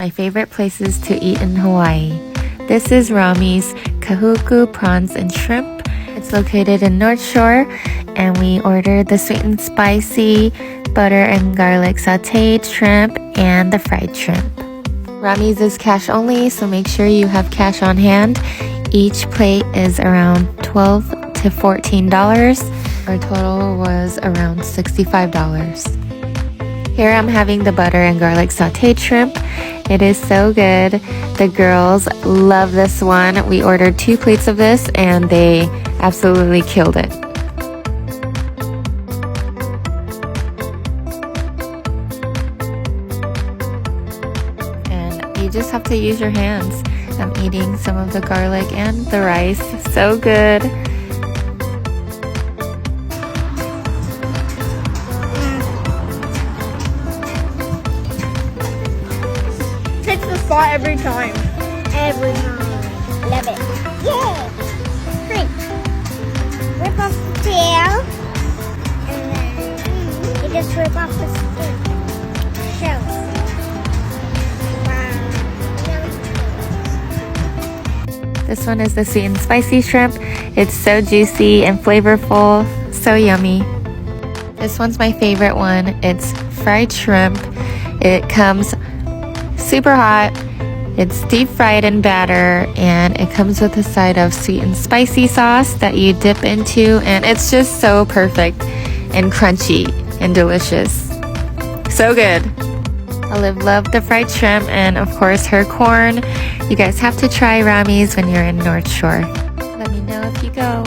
My favorite places to eat in Hawaii. This is Rami's Kahuku Prawns and Shrimp. It's located in North Shore, and we ordered the sweet and spicy butter and garlic sauteed shrimp and the fried shrimp. Rami's is cash only, so make sure you have cash on hand. Each plate is around $12 to $14. Our total was around $65. Here I'm having the butter and garlic sauteed shrimp. It is so good. The girls love this one. We ordered 2 plates of this and they absolutely killed it. And you just have to use your hands. I'm eating some of the garlic and the rice. So good. Takes the spot every time. Every time. Love it. Yay! Great. Rip off the tail. And then you just rip off the shells. Wow. This one is the sweet and spicy shrimp. It's so juicy and flavorful. So yummy. This one's my favorite one. It's fried shrimp. It comes super hot. It's deep fried in batter, and it comes with a side of sweet and spicy sauce that you dip into, and it's just so perfect and crunchy and delicious. So good. Olive loved the fried shrimp and of course her corn. You guys have to try Rami's when you're in North Shore. Let me know if you go.